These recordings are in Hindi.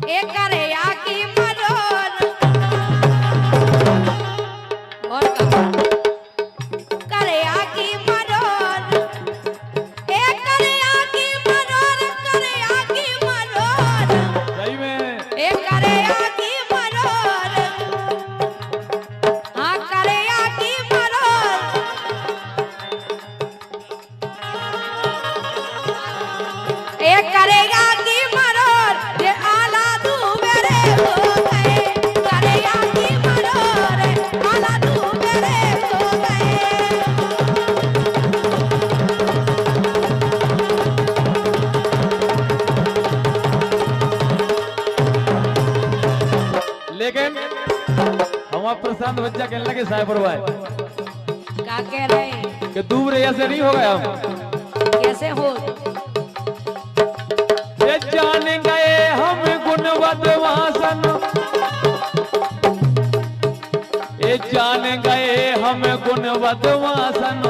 एक करे आकी मरोर और करे आकी मरोर एक करे आकी मरोर करे आकी मरोर सही में एक करे आकी मरोर हाँ करे आकी मरोर एक करेगा की मरोर ये आला तू मेरे हो गए करेगा की मरोर आला तू मेरे हो गए लेकिन हमारा प्रशांत बच्चा कहने लगे साइबर भाई क्या कह रहे हैं कि दूर ऐसे नहीं हो गए हम कैसे हो ये जान गए हम गुणवत वासन ये जान गए हम गुणवत वासन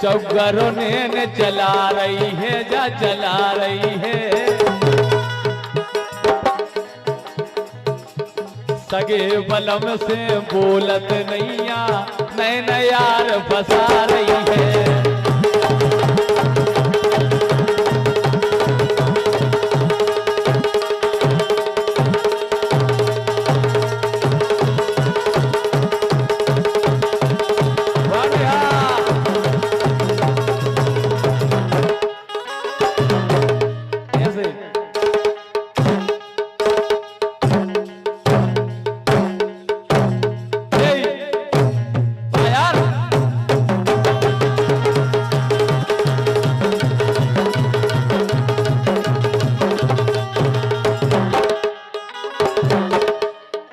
चौगरों ने चला रही है जा चला रही है सगे बलम से बोलत नैया नैन यार फसा रही है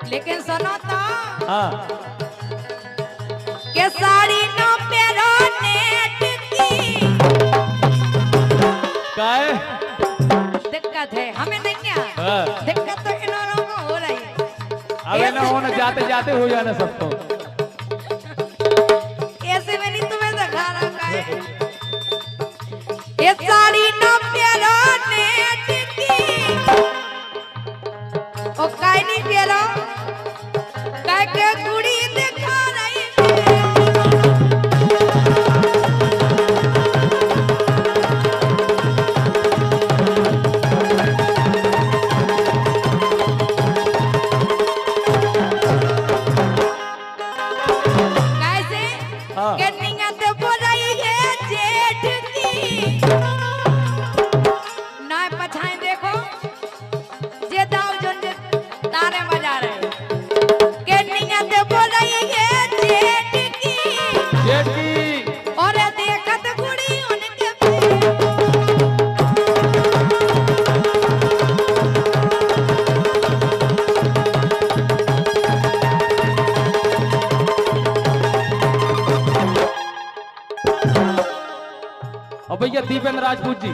लेकिन सुनो तो हाँ के साड़ी नो पेरो नेट की क्या है दिक्कत है हमें नहीं क्या हाँ। दिक्कत तो इन लोगों को हो रही अबे ना होना जाते जाते हो जाना सबको ऐसे में नहीं तुम्हें दिखा रखा है ये साड़ी नो पेरो नेट की ओ काई नहीं पेरो काय के कुड़ी दिखा रही है कैसे हाँ। के नियत बोलाई है जेठ की ना पछाए देखो जे दाव जो तारे बजा रहे के नियत बोलाई है जेठ की जेठी और देखत कुड़ी उनके पे और भैया दीपेंद्र राजपूत जी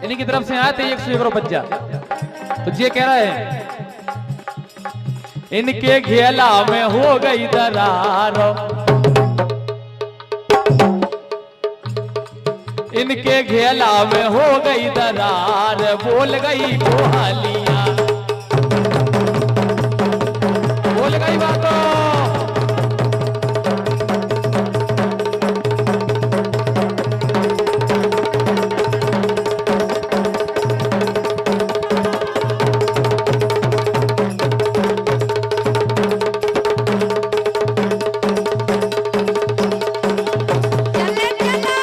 इन्हीं की तरफ से आए थे 101 बच्चा तो ये कह रहे हैं इनके घेला में हो गई दरार इनके घेला में हो गई दरार बोल गई कोहालियां बोल गई बातों चले चला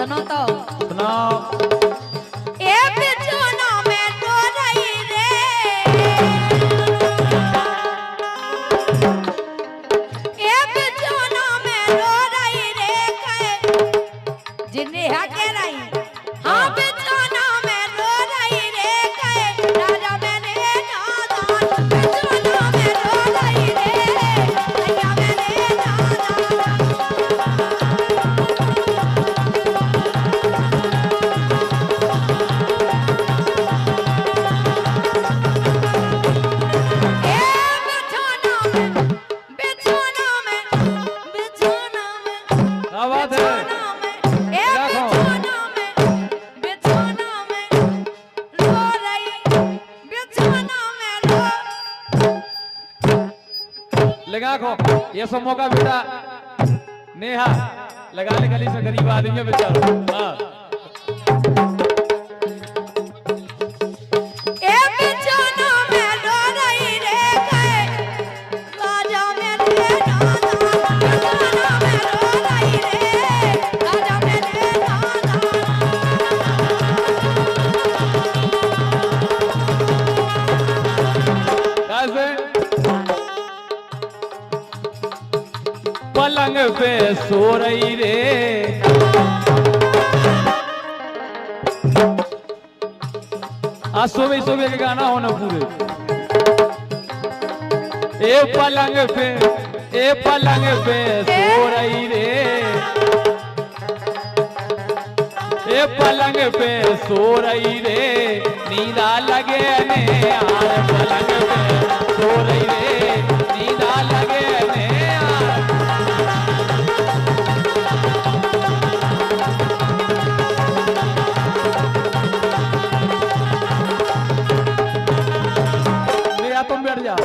सुनो तो सुनाओ। ए बिछोना में तो रही रे ए बिछोना में रो रही रे कहे जिन्हें हके रही हाँ बिछोना में रो रही रे कहे राजा मैंने नादान बिछोना में रो रही रे भैया मैंने नादान क्या बात है? लगा खो ये सब मौका बेटा नेहा लगा ले, गली से गरीब आदमी है बेचारा। हाँ कैसे? पलंग पे सो रही रे आज सोवे सोवे के गाना हो ना पूरे। ए पलंग पे सो रही रे ए पलंग पे सो रही रे नींदा लगे ने यार पलंग पे सो रही रे नींदा लगे ने यार। भैया तुम बैठ जाओ।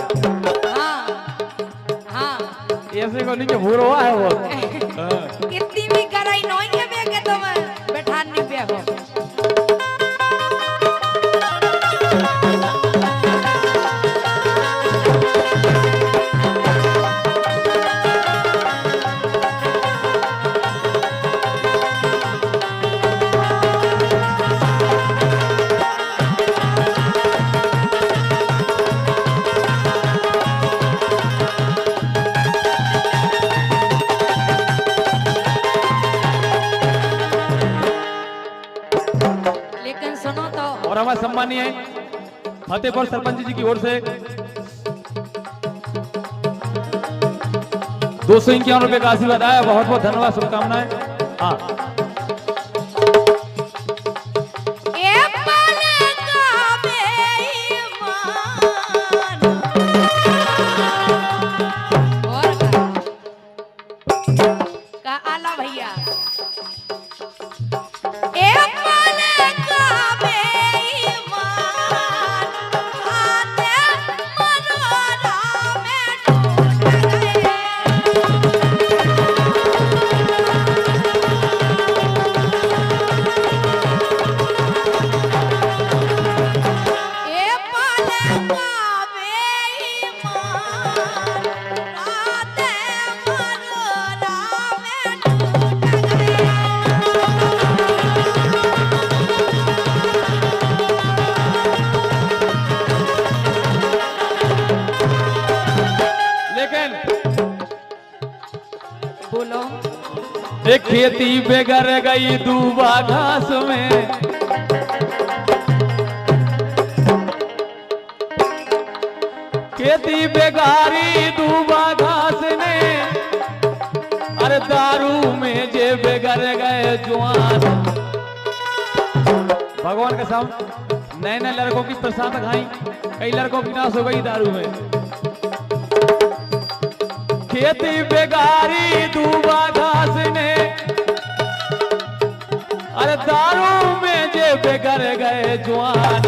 ऐसे को नीचे भूर हुआ है वो। इतनी भी कराई नहीं है बेगे तुम बैठान नहीं पे हो। लेकिन सुनो तो और हमारे सम्मानीय फतेहपुर सरपंच जी की ओर से 251 रुपए का आशीर्वाद आया। बहुत बहुत धन्यवाद, शुभकामनाएं। हाँ बोलो एक खेती बेगर गई दूबा घास में खेती बेगारी दूबा घास ने अरे दारू में जे बेगर गए जवान। भगवान के सामने नए नए लड़कों की प्रसाद खाई, कई लड़कों की नाश हो गई दारू में। खेती बेगारी दूबा घास ने अरे दारू में जे बेगर गए जवान।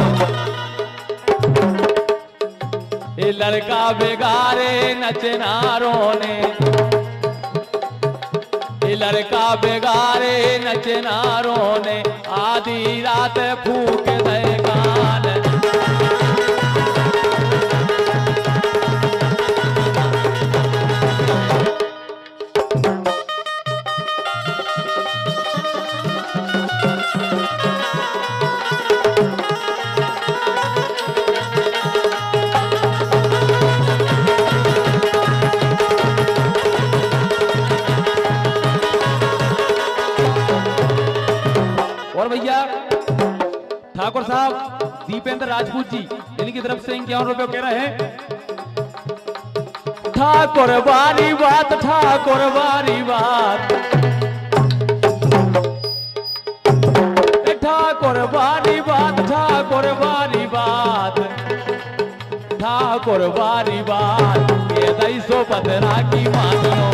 ये लड़का बेगारे नचनारों ने ये लड़का बेगारे नचनारों ने आधी रात फूक दे गान। और भैया ठाकुर साहब दीपेंद्र राजपूत जी इनकी तरफ से 51 रुपये कह रहे हैं। ठाकुर बारी बात, ठाकुर बारी बात, ठाकुर बारी बात, ठाकुर बारी बात, ठाकुर बारी बात, ये 215 की मानियो।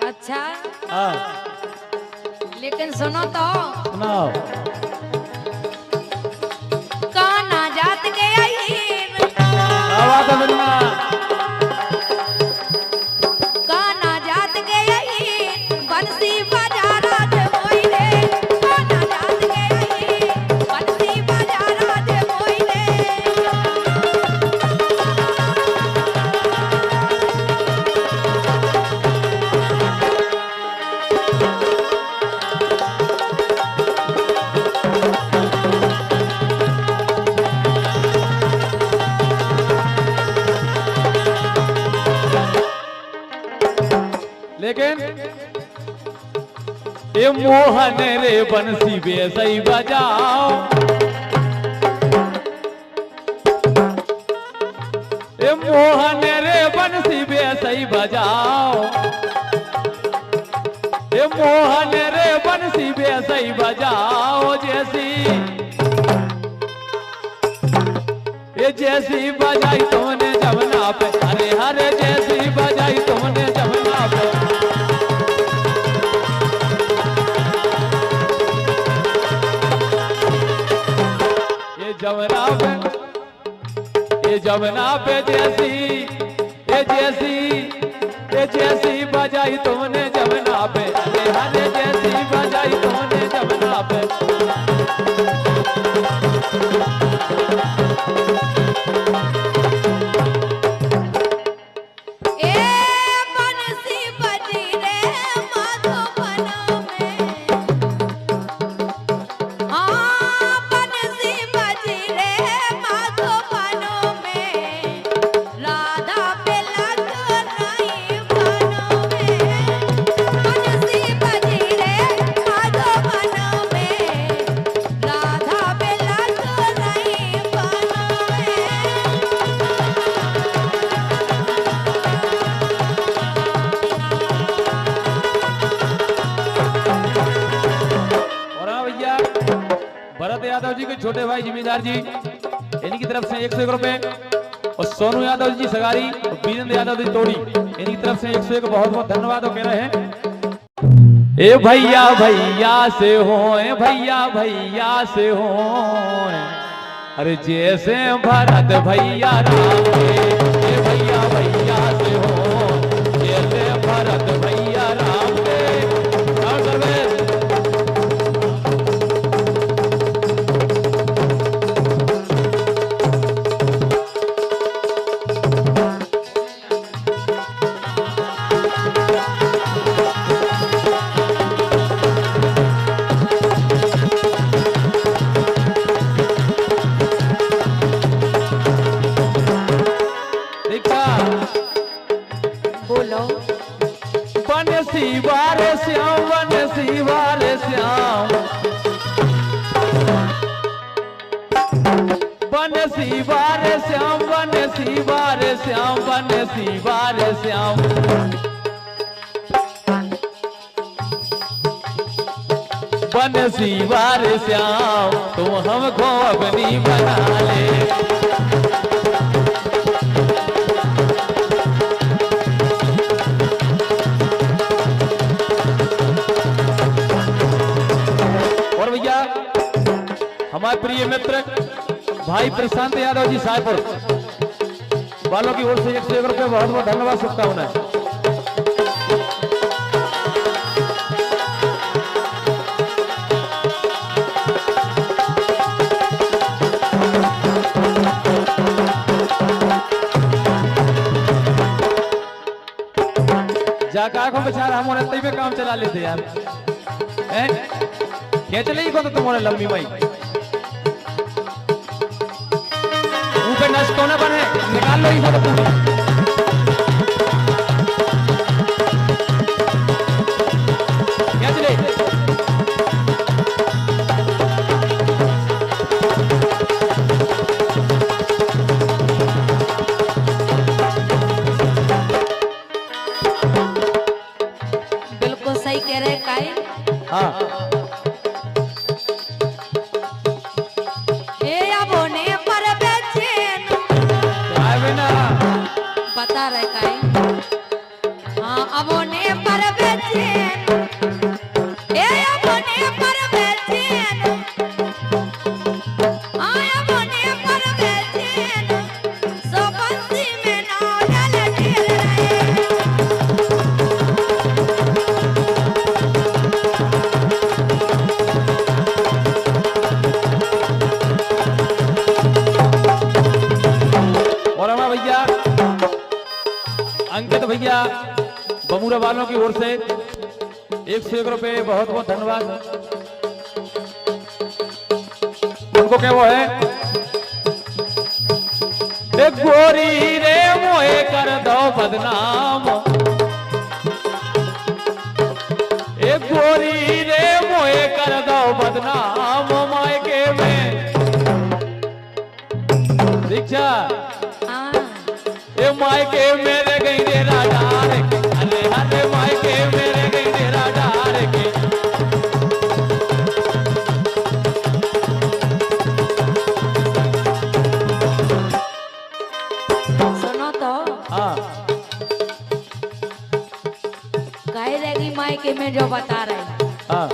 अच्छा हाँ लेकिन सुनो तो, सुनाओ। काना जात गया हीर, आवाज बजना। काना जात गया हीर, बंसी बजा राज मोई रे, काना जात गया हीर, बंसी बजा राज मोई रे। लेकिन ये मोहन रे बंसी बेसई बजाओ, ये मोहन रे बंसी बेसई बजाओ, ये मोहन रे बंसी बेसई बजाओ, जैसी बजाई तुमने जमुना पे, अरे हरे जैसी बजाई तुमने जमुना पे। ये जमुना पे जैसी बजाई तुमने जमुना पे, अरे हरे जैसी बजाई तुमने जमुना पे। भरत यादव जी के छोटे भाई जिम्मेदार जी इनकी तरफ से 101 रुपए, और सोनू यादव जी सगारी और वीरेंद्र यादव जी तोड़ी इनकी तरफ से 101 बहुत बहुत धन्यवाद कह रहे हैं। ए भैया भैया से हो, ए भैया भैया से हो, अरे जैसे भरत भैया राम के, ए भैया भैया से हो, जैसे भरत भैया राम के। बोलो बनसी वारे श्याम, बनसी वारे श्याम, बनसी वारे श्याम, बनसी वारे श्याम, बनसी वारे श्याम। बनसी वारे श्याम तुम हमको अपनी बना ले। हमारे प्रिय मित्र भाई प्रशांत यादव जी सायपुर वालों की ओर से 101 रुपये बहुत बहुत धन्यवाद, शुभकामनाएं। जाकर को बेचारा हम तई में काम चला लेते यार, क्या चलेगी कौन तो तुम्हारे लंबी भाई। तो न बने, निकाल लो इसे तो पूरी। क्या चले? बिल्कुल सही कह रहे काई। हाँ बता रहे काई। हाँ अब ने पर बेचैन, ए अब ने पर बेचैन, हाँ अब ने पर बेचैन, सो बंसी में नाव डाल ढेर रहे। और हमारा भैया अंकित भैया बमूरा वालों की ओर से 101 रुपए, बहुत बहुत धन्यवाद उनको। क्या वो है, एक गोरी रे मोहे कर दो बदनाम, एक गोरी रे मोहे कर दो बदनाम, मायके में दीक्षा मायके मेरे गई डेरा डार के, अरे अरे मायके मेरे गई डेरा डार के। सुनो तो हाँ कहे रहेगी मायके में जो बता रहे। हाँ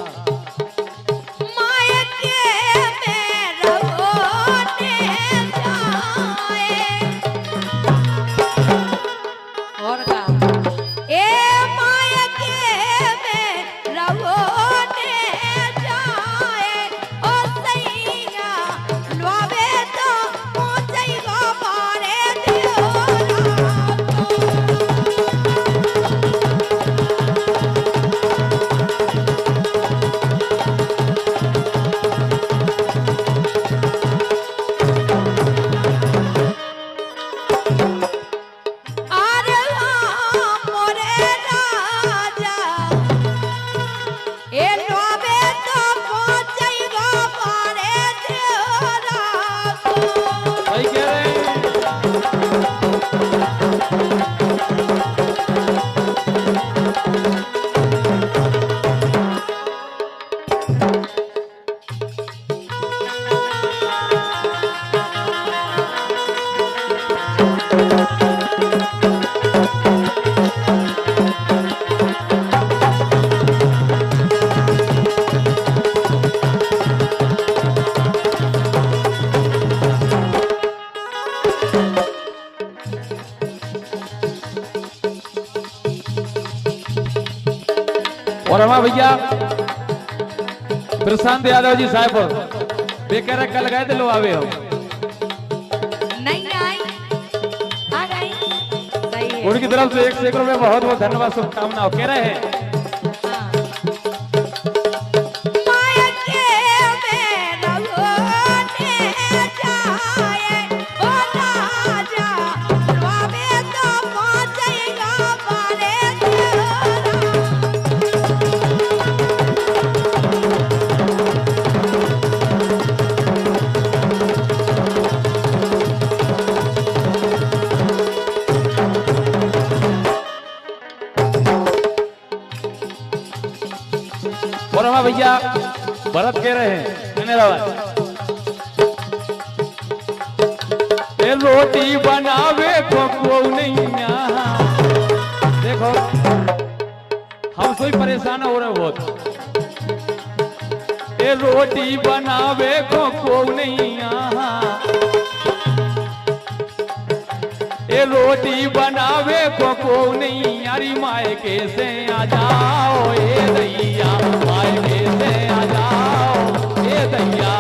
और हमारा भैया प्रशांत यादव जी साहेब बेकर कल गए थे, लो आवे हो नहीं आई, आ गई। सही है। उनकी तरफ से 101 रुपए, बहुत बहुत धन्यवाद, शुभकामनाओं कह रहे हैं। और हमारा भैया भरत कह रहे हैं ए रोटी बनावे को नहीं यहाँ। देखो हम सोई परेशान हो रहे बहुत, ए रोटी बनावे को नहीं यहाँ, ए रोटी बनावे को नहीं यारी, मायके से आ जाओ ए दैया, मायके से आ जाओ ए दैया।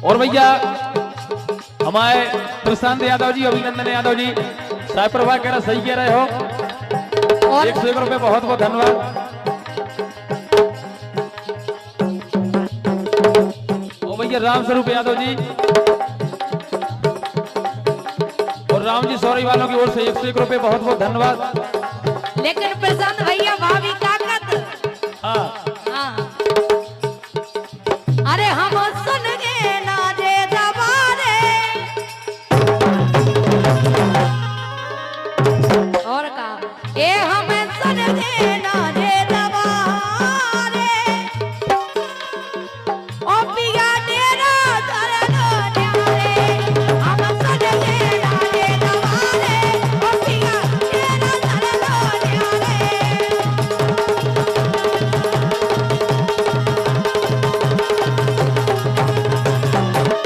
और भैया हमारे प्रशांत यादव जी, अभिनंदन यादव जी, साहब प्रभा कह रहा सही कह रहे हो, और 101 रुपए, बहुत बहुत धन्यवाद। और भैया राम स्वरूप यादव जी और राम जी सौरी वालों की ओर से 101 रुपए, बहुत बहुत धन्यवाद। लेकिन प्रशांत भैया भाभी ताकत, हाँ हाँ, अरे हम सुन गए ना रे दबारे, और का ए हम सुन गए ना रे दबारे, ओ पिया डेरा धरनो न्यारे, हम सुन गए ना रे दबारे, ओ पिया डेरा धरनो न्यारे।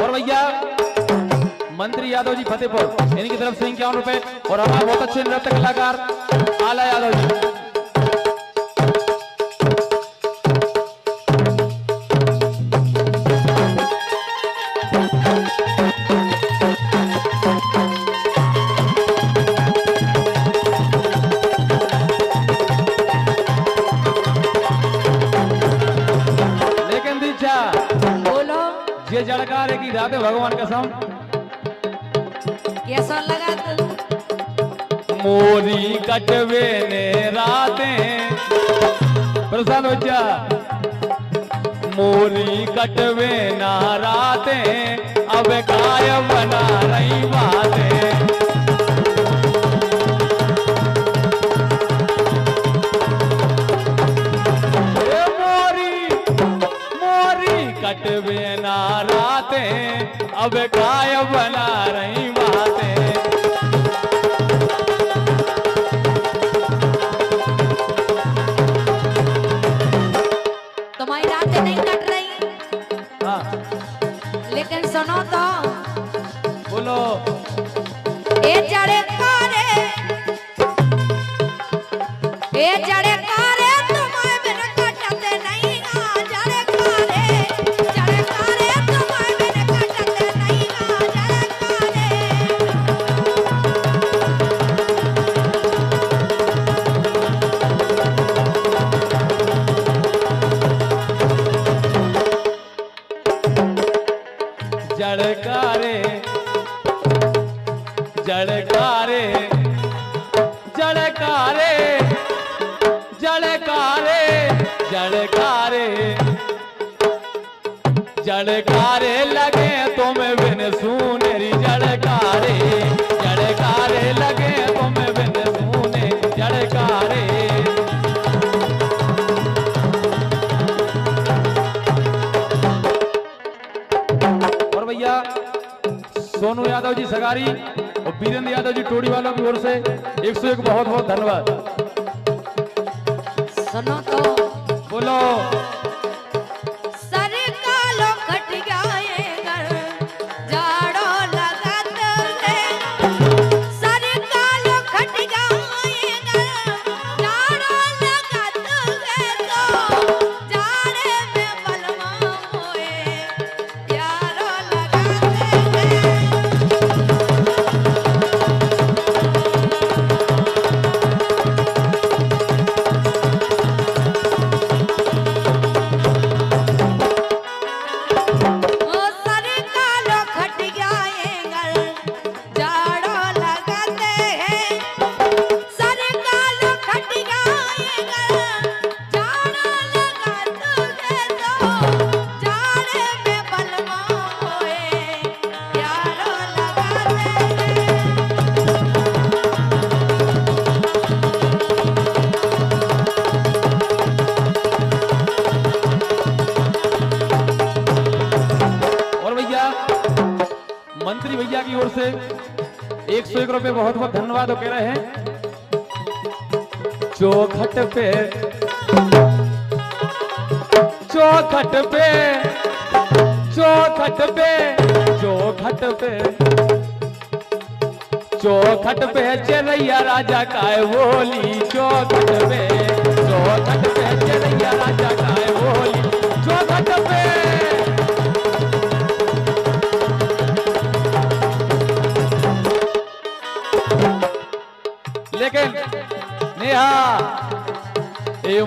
और भैया मंत्री यादव जी फतेहपुर, इनकी तरफ से 51 रुपए। और हमारे बहुत अच्छे नृत्य कलाकार आला यादव जी। लेकिन दीक्षा बोलो ये जड़कार है कि राधे भगवान कसम, कैसा लगा तू? मोरी कटवे ने रातें, प्रसाद बच्चा, मोरी कटवे ना रातें, अब काय बना रही बातें। ए मोरी मोरी कटवे ना रातें, अब काय बना रही बातें। तुम्हारी रातें नहीं कट रही, हाँ लेकिन सुनो तो, बोलो। ए जड़े कारे, ए जड़े कारे, तुम्हारे बिन कटते नहीं आ, जड़े कारे, तुम्हारे बिन कटते नहीं आ, जड़े कारे। जड़कारे जड़कारे जड़कारे जड़कारे जड़कारे जड़कारे लगे तुम बिन सुनेरी, जड़कारे जड़कारे लगे तुम बिन सुने, जड़कारे। और भैया सोनू यादव जी सगारी और वीरेंद्र यादव जी टोड़ी वालों की ओर से 101 बहुत बहुत धन्यवाद। सुनो तो, बोलो। सर कालो खट गए घर, जाड़ो लगत है, सर कालो खट गए घर, जाड़ो लगत है, तो जाड़े में बलवा मोए, यारो लगत है। मंत्री भैया की ओर से 101 रुपए बहुत बहुत धन्यवाद कह रहे हैं। चौखट पे चौखट पे चौखट पे चौखट पे चौखट पे चरैया राजा का बोली, चौखट पे चरैया राजा का बोली, चौखट पे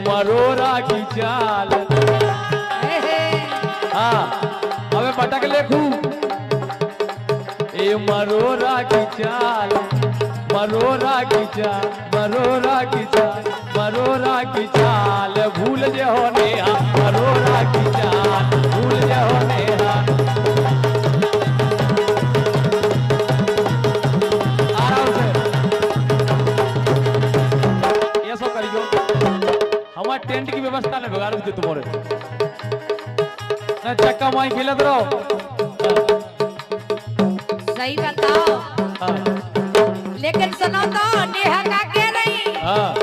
मरोरा की चाल। हाँ अबे पटक ले खूब। ए मरोरा की चाल, मरोरा की चाल, मरोरा की चाल, मरोरा की चाल, भूल जे हो नेहा मरोरा की चाल, भूल जे हो नेहा। आराम से ये सब करियो। हमारे टेंट की व्यवस्था नहीं बिगाड़ दे तुम्हारे ना, चक्का माई खेलत रहो। सही बताओ। हाँ। लेकिन सुनो तो नेहा का कह रही हाँ।